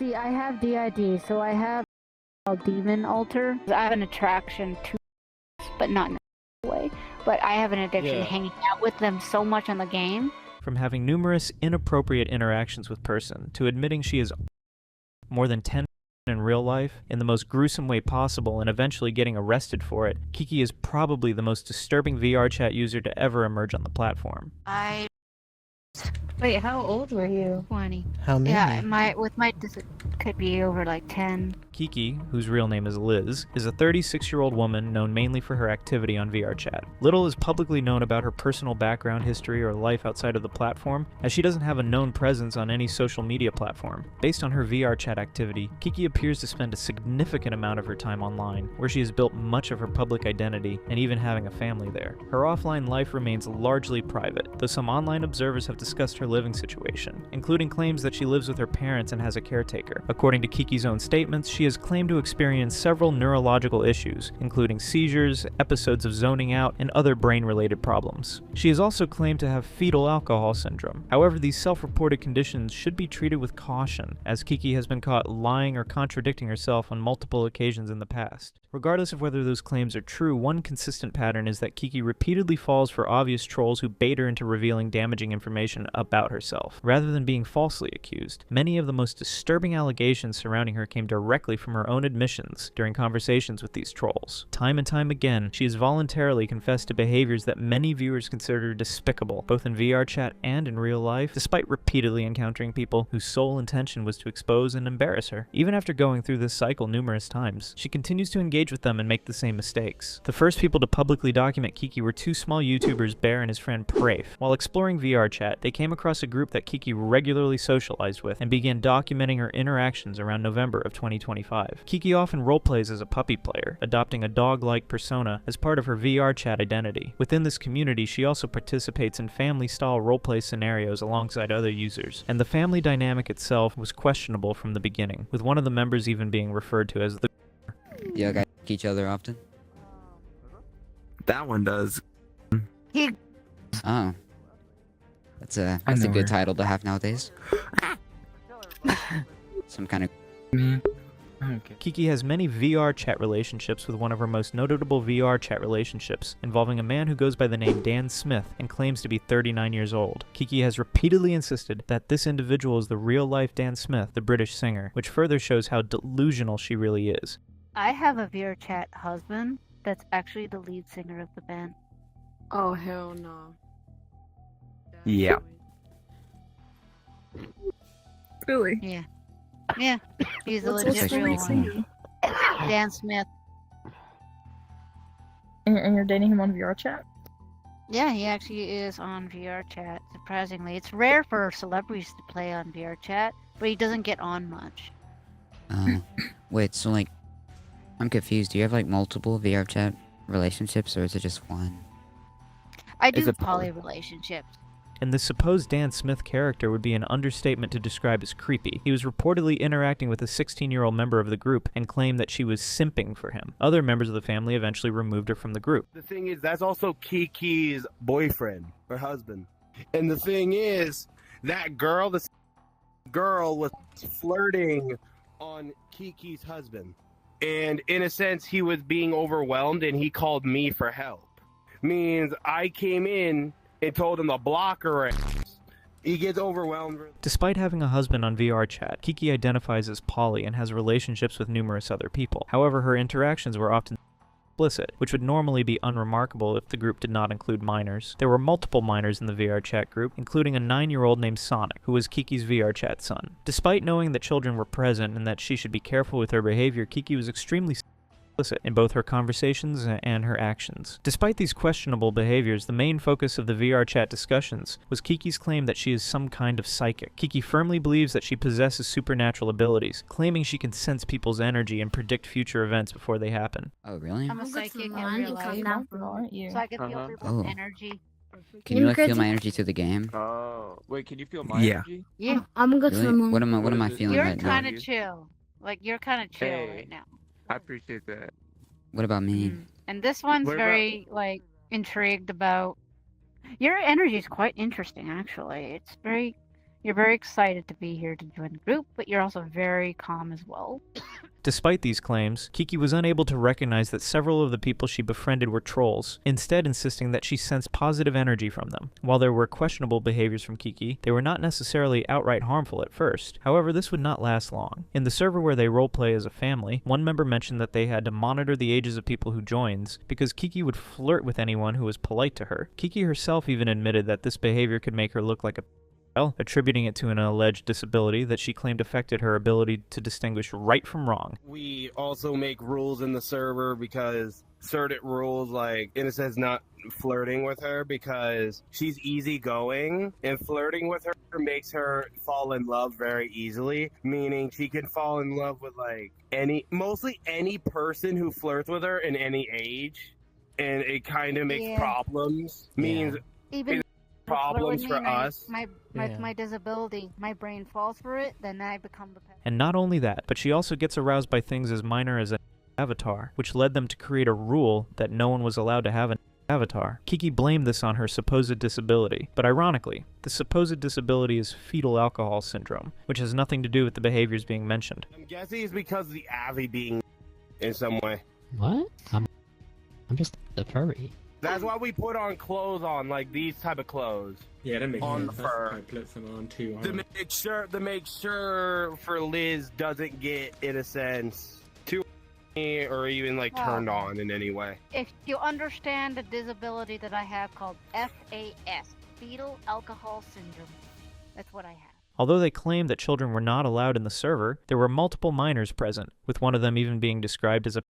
See, I have DID, so I have a demon altar. I have an attraction to, but not in a way. But I have an addiction hanging out with them so much on the game. From having numerous inappropriate interactions with person to admitting she is more than 10 in real life in the most gruesome way possible and eventually getting arrested for it, Kiki is probably the most disturbing VRChat user to ever emerge on the platform. Wait, how old were you? 20. How many? Yeah, this could be over like 10. Kiki, whose real name is Liz, is a 36-year-old woman known mainly for her activity on VRChat. Little is publicly known about her personal background, history, or life outside of the platform, as she doesn't have a known presence on any social media platform. Based on her VRChat activity, Kiki appears to spend a significant amount of her time online, where she has built much of her public identity and even having a family there. Her offline life remains largely private, though some online observers have discussed her living situation, including claims that she lives with her parents and has a caretaker. According to Kiki's own statements, she has claimed to experience several neurological issues, including seizures, episodes of zoning out, and other brain-related problems. She has also claimed to have fetal alcohol syndrome. However, these self-reported conditions should be treated with caution, as Kiki has been caught lying or contradicting herself on multiple occasions in the past. Regardless of whether those claims are true, one consistent pattern is that Kiki repeatedly falls for obvious trolls who bait her into revealing damaging information about herself, rather than being falsely accused. Many of the most disturbing allegations surrounding her came directly from her own admissions during conversations with these trolls. Time and time again, she has voluntarily confessed to behaviors that many viewers consider despicable, both in VRChat and in real life, despite repeatedly encountering people whose sole intention was to expose and embarrass her. Even after going through this cycle numerous times, she continues to engage with them and make the same mistakes. The first people to publicly document Kiki were two small YouTubers, Bear and his friend Prafe. While exploring VRChat, they came across a group that Kiki regularly socialized with and began documenting her interactions around November of 2025. Kiki often roleplays as a puppy player, adopting a dog-like persona as part of her VRChat identity. Within this community, she also participates in family-style roleplay scenarios alongside other users, and the family dynamic itself was questionable from the beginning, with one of the members even being referred to as the You guys each other often? That one does. Oh. That's a good title to have nowadays. Some kind of... Okay. Kiki has many VRChat relationships, with one of her most notable VRChat relationships involving a man who goes by the name Dan Smith and claims to be 39 years old. Kiki has repeatedly insisted that this individual is the real-life Dan Smith, the British singer, which further shows how delusional she really is. I have a VRChat husband that's actually the lead singer of the band. Oh, hell no. Yeah. Really? Yeah. Yeah. He's a What's legit his real name? one. Dan Smith. And you're dating him on VRChat? Yeah, he actually is on VRChat, surprisingly. It's rare for celebrities to play on VRChat, but he doesn't get on much. Wait, so like... I'm confused. Do you have like multiple VRChat relationships, or is it just one? I do It's a poly relationships. And the supposed Dan Smith character would be an understatement to describe as creepy. He was reportedly interacting with a 16-year-old member of the group and claimed that she was simping for him. Other members of the family eventually removed her from the group. The thing is, that's also Kiki's boyfriend or husband. And the thing is, that girl, this girl was flirting on Kiki's husband. And in a sense, he was being overwhelmed and he called me for help. Means I came in and told him to block her ass. He gets overwhelmed. Despite having a husband on VRChat, Kiki identifies as poly and has relationships with numerous other people. However, her interactions were often explicit, which would normally be unremarkable if the group did not include minors. There were multiple minors in the VRChat group, including a 9-year-old named Sonic, who was Kiki's VRChat son. Despite knowing that children were present and that she should be careful with her behavior, Kiki was extremely explicit in both her conversations and her actions. Despite these questionable behaviors, the main focus of the VRChat discussions was Kiki's claim that she is some kind of psychic. Kiki firmly believes that she possesses supernatural abilities, claiming she can sense people's energy and predict future events before they happen. Oh, really? I'm a psychic in real life, so I can feel people's Oh. energy. Can you like feel my energy through the game? Oh, wait, can you feel my Yeah. energy? Yeah. I'm gonna go to the Really? moon. What am I is it? feeling You're right now? kind of chill. Like, you're kind of chill Hey. right now. I appreciate that. What about me? And this one's What about- very, like, intrigued about... Your energy is quite interesting, actually. It's very... You're very excited to be here to join the group, but you're also very calm as well. Despite these claims, Kiki was unable to recognize that several of the people she befriended were trolls, instead insisting that she sensed positive energy from them. While there were questionable behaviors from Kiki, they were not necessarily outright harmful at first. However, this would not last long. In the server where they roleplay as a family, one member mentioned that they had to monitor the ages of people who joins, because Kiki would flirt with anyone who was polite to her. Kiki herself even admitted that this behavior could make her look like a attributing it to an alleged disability that she claimed affected her ability to distinguish right from wrong. We also make rules in the server because certain rules, like, in a sense, not flirting with her because she's easygoing, and flirting with her makes her fall in love very easily, meaning she can fall in love with, like, mostly any person who flirts with her in any age, and it kind of makes problems, means Even problems for us. My disability, my brain falls for it, then I become the pet. And not only that, but she also gets aroused by things as minor as an avatar, which led them to create a rule that no one was allowed to have an avatar. Kiki blamed this on her supposed disability, but ironically, the supposed disability is fetal alcohol syndrome, which has nothing to do with the behaviors being mentioned. I'm guessing it's because of the Avi being in some way. What? I'm just a furry. That's why we put on clothes on, like these type of clothes. Yeah, that makes on sense. the fur. I put some on too. To make sure for Liz doesn't get, in a sense, too or even like turned on in any way. If you understand the disability that I have called FAS, fetal alcohol syndrome, that's what I have. Although they claimed that children were not allowed in the server, there were multiple minors present, with one of them even being described as a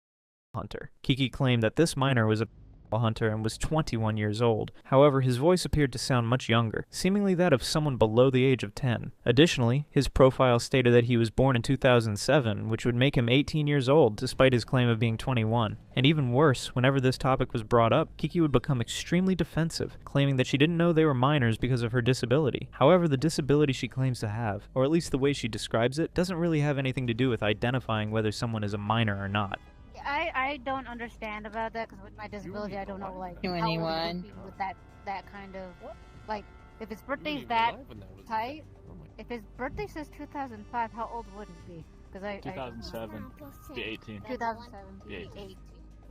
hunter. Kiki claimed that this minor was a hunter and was 21 years old. However, his voice appeared to sound much younger, seemingly that of someone below the age of 10. Additionally, his profile stated that he was born in 2007, which would make him 18 years old despite his claim of being 21. And even worse, whenever this topic was brought up, Kiki would become extremely defensive, claiming that she didn't know they were minors because of her disability. However, the disability she claims to have, or at least the way she describes it, doesn't really have anything to do with identifying whether someone is a minor or not. I don't understand about that because with my disability, I don't know like To how anyone. would it be with that kind of like if his birthday's that tight. If his birthday says 2005, how old would he be? Because I 2007. Be 18. 2007. Yeah. 18.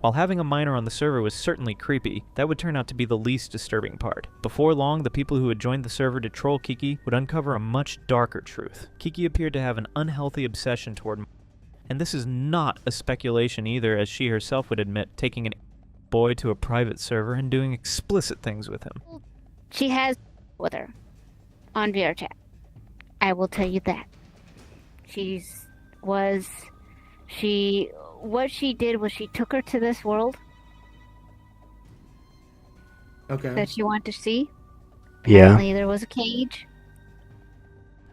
While having a minor on the server was certainly creepy, that would turn out to be the least disturbing part. Before long, the people who had joined the server to troll Kiki would uncover a much darker truth. Kiki appeared to have an unhealthy obsession toward, and this is not a speculation either, as she herself would admit, taking an boy to a private server and doing explicit things with him. She has with her on VRChat. I will tell you that. What she did was she took her to this world that she wanted to see. Apparently there was a cage.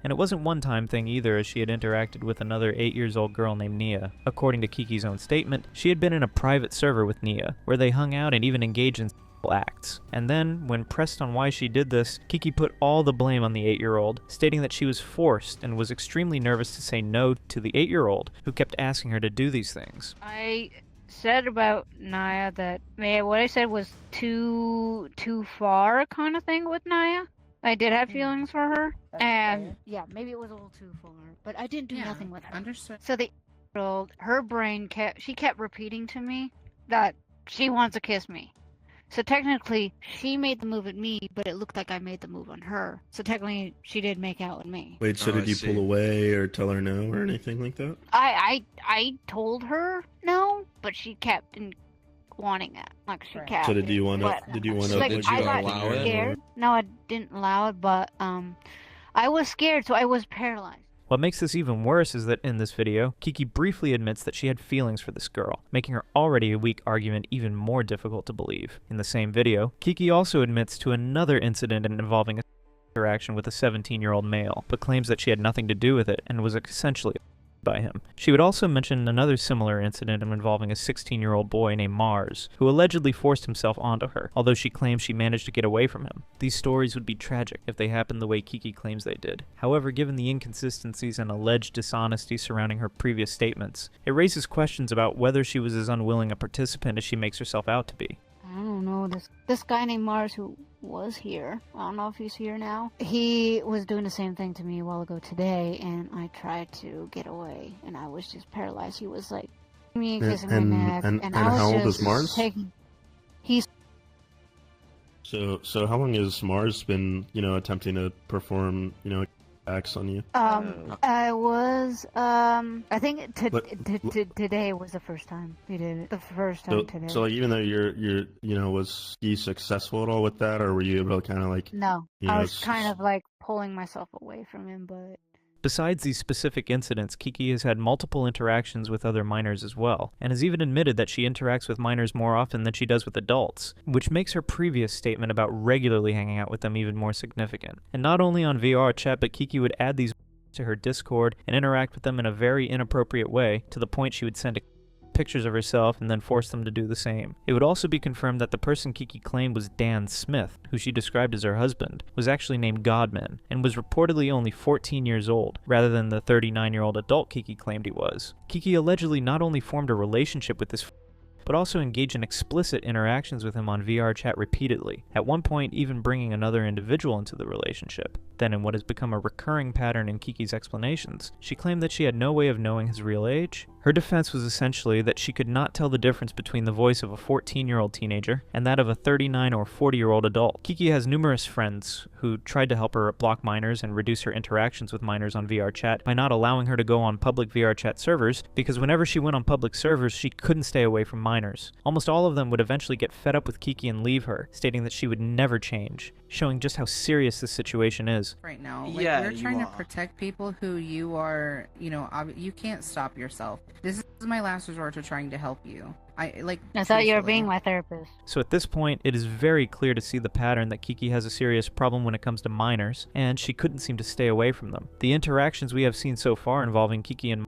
And it wasn't one-time thing either, as she had interacted with another 8-year-old girl named Nia. According to Kiki's own statement, she had been in a private server with Nia, where they hung out and even engaged in sexual acts. And then, when pressed on why she did this, Kiki put all the blame on the 8-year-old, stating that she was forced and was extremely nervous to say no to the 8-year-old, who kept asking her to do these things. I said about Naya that what I said was too far kind of thing with Naya. I did have feelings for her, and yeah, maybe it was a little too far, but I didn't do nothing with her. Understood. So the 8-year-old, her brain kept repeating to me that she wants to kiss me. So technically, she made the move at me, but it looked like I made the move on her. So technically, she did make out with me. Wait, so did you pull away or tell her no or anything like that? I told her no, but she kept wanting it. Like she kept. So did you want to? Like, I got scared. No, I didn't allow it, but I was scared, so I was paralyzed. What makes this even worse is that in this video, Kiki briefly admits that she had feelings for this girl, making her already a weak argument even more difficult to believe. In the same video, Kiki also admits to another incident involving a interaction with a 17-year-old male, but claims that she had nothing to do with it and was essentially by him. She would also mention another similar incident involving a 16-year-old boy named Mars, who allegedly forced himself onto her, although she claims she managed to get away from him. These stories would be tragic if they happened the way Kiki claims they did. However, given the inconsistencies and alleged dishonesty surrounding her previous statements, it raises questions about whether she was as unwilling a participant as she makes herself out to be. I don't know, this guy named Mars who was here. I don't know if he's here now. He was doing the same thing to me a while ago today, and I tried to get away, and I was just paralyzed. He was like me kissing my neck, and I was how old just is Mars? He's So how long has Mars been, attempting to perform, acts on you? I was I think today was the first time he did it. The first time today. So like, even though was he successful at all with that, or were you able to kind of like? No, I was kind of like pulling myself away from him, but. Besides these specific incidents, Kiki has had multiple interactions with other minors as well, and has even admitted that she interacts with minors more often than she does with adults, which makes her previous statement about regularly hanging out with them even more significant. And not only on VRChat, but Kiki would add these to her Discord and interact with them in a very inappropriate way, to the point she would send pictures of herself and then force them to do the same. It would also be confirmed that the person Kiki claimed was Dan Smith, who she described as her husband, was actually named Godman, and was reportedly only 14 years old, rather than the 39-year-old adult Kiki claimed he was. Kiki allegedly not only formed a relationship with this but also engaged in explicit interactions with him on VRChat repeatedly, at one point even bringing another individual into the relationship. Then, in what has become a recurring pattern in Kiki's explanations, she claimed that she had no way of knowing his real age. Her defense was essentially that she could not tell the difference between the voice of a 14-year-old teenager and that of a 39 or 40-year-old adult. Kiki has numerous friends who tried to help her block minors and reduce her interactions with minors on VRChat by not allowing her to go on public VRChat servers, because whenever she went on public servers, she couldn't stay away from minors. Almost all of them would eventually get fed up with Kiki and leave her, stating that she would never change, showing just how serious this situation is. Right now, like, you're trying to protect people who you are, you can't stop yourself. This is my last resort to trying to help you. I thought you were being my therapist. So at this point, it is very clear to see the pattern that Kiki has a serious problem when it comes to minors, and she couldn't seem to stay away from them. The interactions we have seen so far involving Kiki and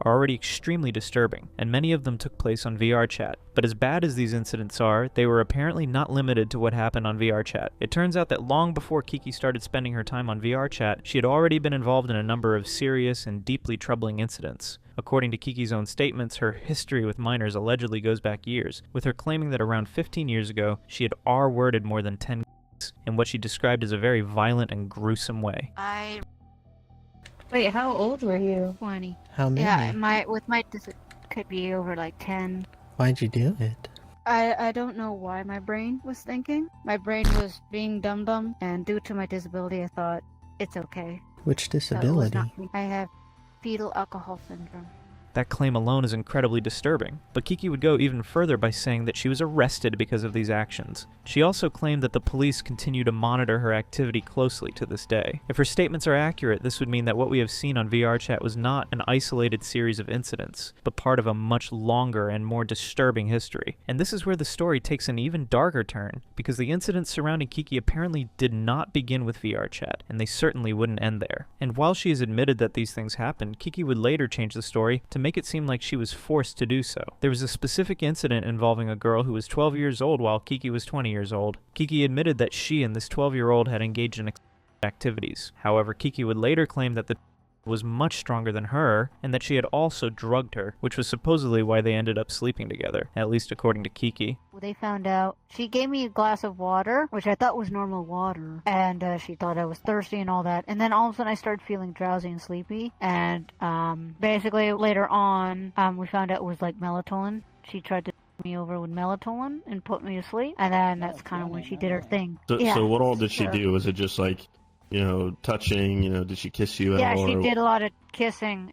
are already extremely disturbing, and many of them took place on VRChat. But as bad as these incidents are, they were apparently not limited to what happened on VRChat. It turns out that long before Kiki started spending her time on VRChat, she had already been involved in a number of serious and deeply troubling incidents. According to Kiki's own statements, her history with minors allegedly goes back years, with her claiming that around 15 years ago, she had R-worded more than 10 in what she described as a very violent and gruesome way. Wait, how old were you? 20. How many? Yeah, this could be over like 10. Why'd you do it? I don't know why my brain was thinking. My brain was being dumb, and due to my disability, I thought, it's okay. Which So it was disability? not me. I have fetal alcohol syndrome. That claim alone is incredibly disturbing, but Kiki would go even further by saying that she was arrested because of these actions. She also claimed that the police continue to monitor her activity closely to this day. If her statements are accurate, this would mean that what we have seen on VRChat was not an isolated series of incidents, but part of a much longer and more disturbing history. And this is where the story takes an even darker turn, because the incidents surrounding Kiki apparently did not begin with VRChat, and they certainly wouldn't end there. And while she has admitted that these things happened, Kiki would later change the story to make it seem like she was forced to do so. There was a specific incident involving a girl who was 12 years old while Kiki was 20 years old. Kiki admitted that she and this 12-year-old had engaged in activities. However, Kiki would later claim that the was much stronger than her, and that she had also drugged her, which was supposedly why they ended up sleeping together, at least according to Kiki. They found out. She gave me a glass of water, which I thought was normal water, and she thought I was thirsty and all that. And then all of a sudden I started feeling drowsy and sleepy, and basically later on we found out it was like melatonin. She tried to me over with melatonin and put me to sleep, and then that's kind of when she did her thing. So what all did she do? Was it just like, touching, did she kiss you at all? Yeah, she did a lot of kissing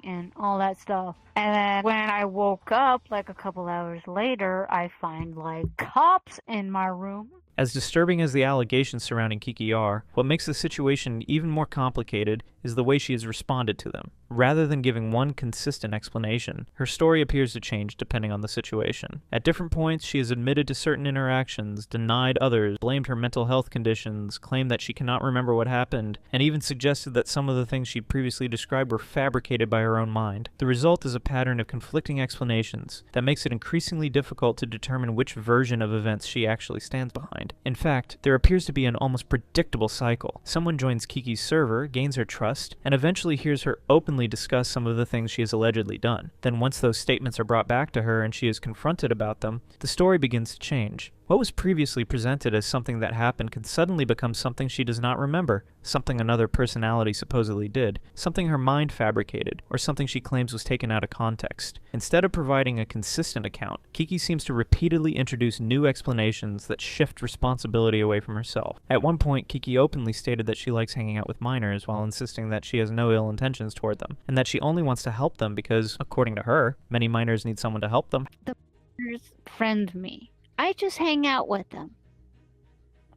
and all that stuff. And then when I woke up, like a couple hours later, I find like cops in my room. As disturbing as the allegations surrounding Kiki are, what makes the situation even more complicated is the way she has responded to them. Rather than giving one consistent explanation, her story appears to change depending on the situation. At different points, she has admitted to certain interactions, denied others, blamed her mental health conditions, claimed that she cannot remember what happened, and even suggested that some of the things she'd previously described were fabricated by her own mind. The result is a pattern of conflicting explanations that makes it increasingly difficult to determine which version of events she actually stands behind. In fact, there appears to be an almost predictable cycle. Someone joins Kiki's server, gains her trust, and eventually hears her openly discuss some of the things she has allegedly done. Then once those statements are brought back to her and she is confronted about them, the story begins to change. What was previously presented as something that happened can suddenly become something she does not remember, something another personality supposedly did, something her mind fabricated, or something she claims was taken out of context. Instead of providing a consistent account, Kiki seems to repeatedly introduce new explanations that shift responsibility away from herself. At one point, Kiki openly stated that she likes hanging out with minors while insisting that she has no ill intentions toward them, and that she only wants to help them because, according to her, many minors need someone to help them. The minors friend me. I just hang out with them.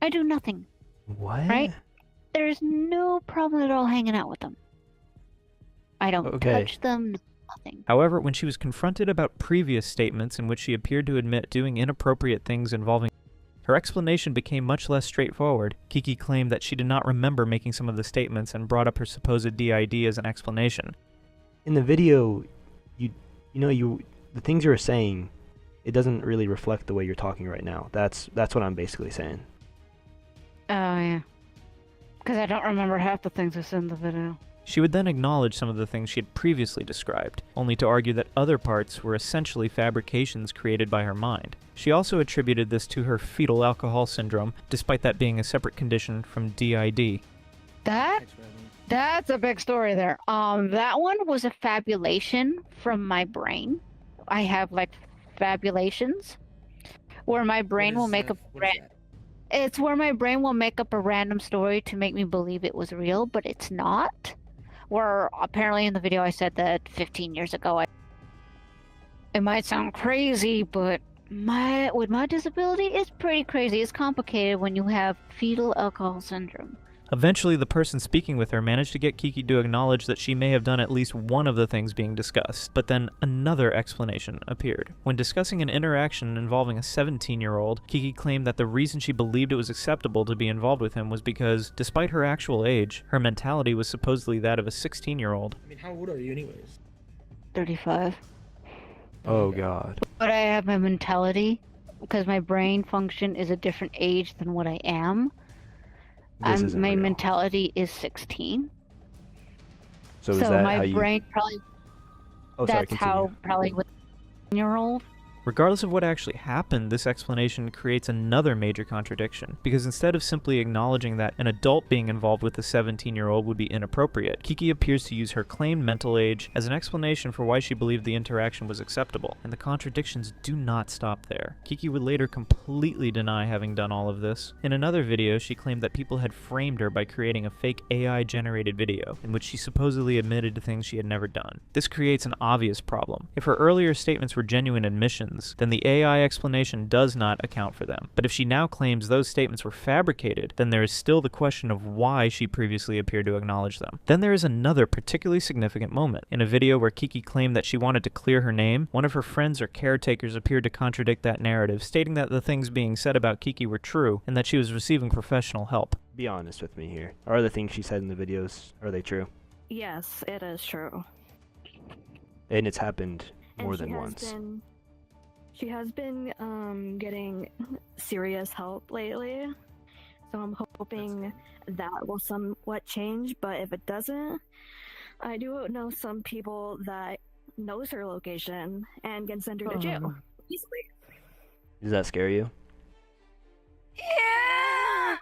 I do nothing. What? Right? There's no problem at all hanging out with them. I don't touch them, nothing. However, when she was confronted about previous statements in which she appeared to admit doing inappropriate things involving her explanation became much less straightforward. Kiki claimed that she did not remember making some of the statements and brought up her supposed DID as an explanation. In the video, the things you were saying, it doesn't really reflect the way you're talking right now. That's what I'm basically saying. Oh, yeah. Because I don't remember half the things I said in the video. She would then acknowledge some of the things she had previously described, only to argue that other parts were essentially fabrications created by her mind. She also attributed this to her fetal alcohol syndrome, despite that being a separate condition from DID. That's a big story there. That one was a fabulation from my brain. I have, fabulations where my brain will make it's where my brain will make up a random story to make me believe it was real, but it's not. Where apparently in the video I said that 15 years ago it might sound crazy, but with my disability, it's pretty crazy. It's complicated when you have fetal alcohol syndrome. Eventually, the person speaking with her managed to get Kiki to acknowledge that she may have done at least one of the things being discussed, but then another explanation appeared. When discussing an interaction involving a 17-year-old, Kiki claimed that the reason she believed it was acceptable to be involved with him was because, despite her actual age, her mentality was supposedly that of a 16-year-old. I mean, how old are you anyways? 35. Oh, God. But I have my mentality, because my brain function is a different age than what I am. My real. mentality is 16. So is that my how you... brain probably... Oh, sorry, that's continue. how probably with a 10-year-old. Regardless of what actually happened, this explanation creates another major contradiction, because instead of simply acknowledging that an adult being involved with a 17-year-old would be inappropriate, Kiki appears to use her claimed mental age as an explanation for why she believed the interaction was acceptable, and the contradictions do not stop there. Kiki would later completely deny having done all of this. In another video, she claimed that people had framed her by creating a fake AI-generated video, in which she supposedly admitted to things she had never done. This creates an obvious problem. If her earlier statements were genuine admissions, then the AI explanation does not account for them. But if she now claims those statements were fabricated, then there is still the question of why she previously appeared to acknowledge them. Then there is another particularly significant moment. In a video where Kiki claimed that she wanted to clear her name, one of her friends or caretakers appeared to contradict that narrative, stating that the things being said about Kiki were true, and that she was receiving professional help. Be honest with me here. Are the things she said in the videos, are they true? Yes, it is true. And it's happened more than once. She has been getting serious help lately, so I'm hoping that will somewhat change, but if it doesn't, I do know some people that knows her location and can send her to jail easily. Does that scare you? Yeah!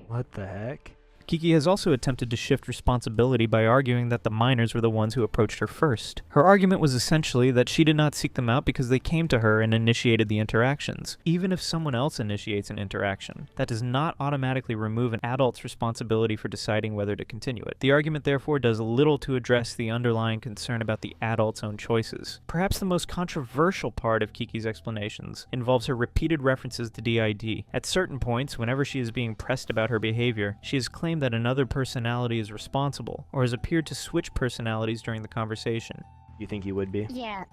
What the heck? Kiki has also attempted to shift responsibility by arguing that the minors were the ones who approached her first. Her argument was essentially that she did not seek them out because they came to her and initiated the interactions. Even if someone else initiates an interaction, that does not automatically remove an adult's responsibility for deciding whether to continue it. The argument therefore does little to address the underlying concern about the adult's own choices. Perhaps the most controversial part of Kiki's explanations involves her repeated references to DID. At certain points, whenever she is being pressed about her behavior, she has claimed that another personality is responsible, or has appeared to switch personalities during the conversation. You think you would be? Yeah,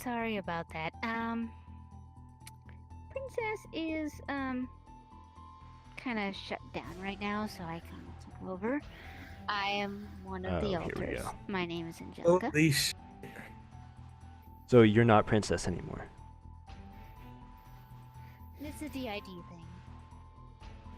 sorry about that. Princess is, kind of shut down right now, so I kind of took over. I am one of the alters. My name is Angelica. Holy shit. So you're not Princess anymore? It's a DID thing.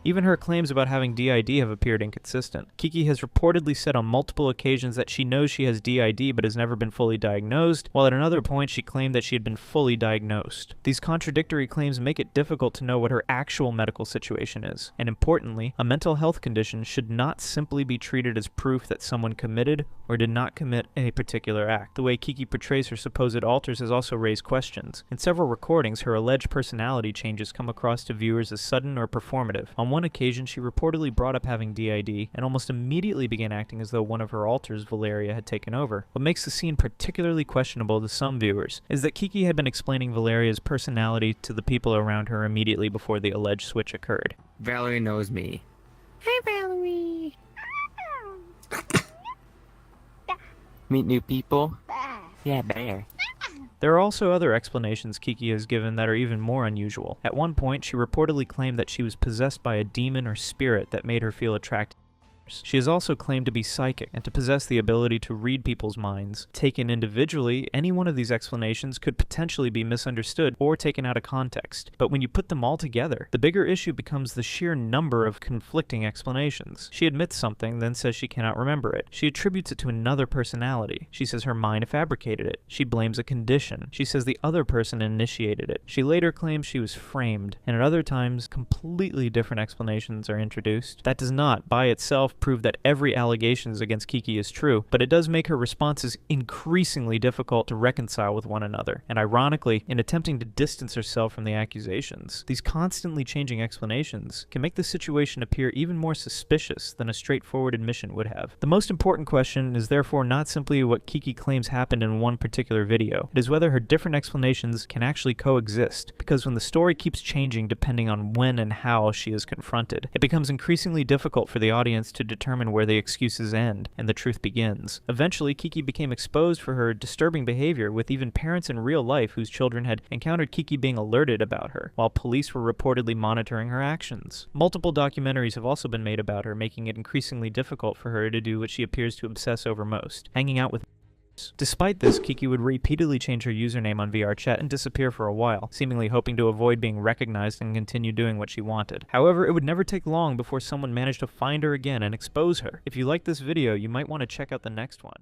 Even her claims about having DID have appeared inconsistent. Kiki has reportedly said on multiple occasions that she knows she has DID but has never been fully diagnosed, while at another point she claimed that she had been fully diagnosed. These contradictory claims make it difficult to know what her actual medical situation is, and importantly, a mental health condition should not simply be treated as proof that someone committed or did not commit a particular act. The way Kiki portrays her supposed alters has also raised questions. In several recordings, her alleged personality changes come across to viewers as sudden or performative. On one occasion, she reportedly brought up having DID and almost immediately began acting as though one of her alters, Valeria, had taken over. What makes the scene particularly questionable to some viewers is that Kiki had been explaining Valeria's personality to the people around her immediately before the alleged switch occurred. Valerie knows me. Hi, Valerie. Meet new people? Yeah, bear. There are also other explanations Kiki has given that are even more unusual. At one point, she reportedly claimed that she was possessed by a demon or spirit that made her feel attracted. She has also claimed to be psychic and to possess the ability to read people's minds. Taken individually, any one of these explanations could potentially be misunderstood or taken out of context. But when you put them all together, the bigger issue becomes the sheer number of conflicting explanations. She admits something, then says she cannot remember it. She attributes it to another personality. She says her mind fabricated it. She blames a condition. She says the other person initiated it. She later claims she was framed, and at other times, completely different explanations are introduced. That does not, by itself, prove that every allegation against Kiki is true, but it does make her responses increasingly difficult to reconcile with one another. And ironically, in attempting to distance herself from the accusations, these constantly changing explanations can make the situation appear even more suspicious than a straightforward admission would have. The most important question is therefore not simply what Kiki claims happened in one particular video. It is whether her different explanations can actually coexist, because when the story keeps changing depending on when and how she is confronted, it becomes increasingly difficult for the audience to determine where the excuses end and the truth begins. Eventually, Kiki became exposed for her disturbing behavior, with even parents in real life whose children had encountered Kiki being alerted about her, while police were reportedly monitoring her actions. Multiple documentaries have also been made about her, making it increasingly difficult for her to do what she appears to obsess over most, hanging out with. Despite this, Kiki would repeatedly change her username on VRChat and disappear for a while, seemingly hoping to avoid being recognized and continue doing what she wanted. However, it would never take long before someone managed to find her again and expose her. If you like this video, you might want to check out the next one.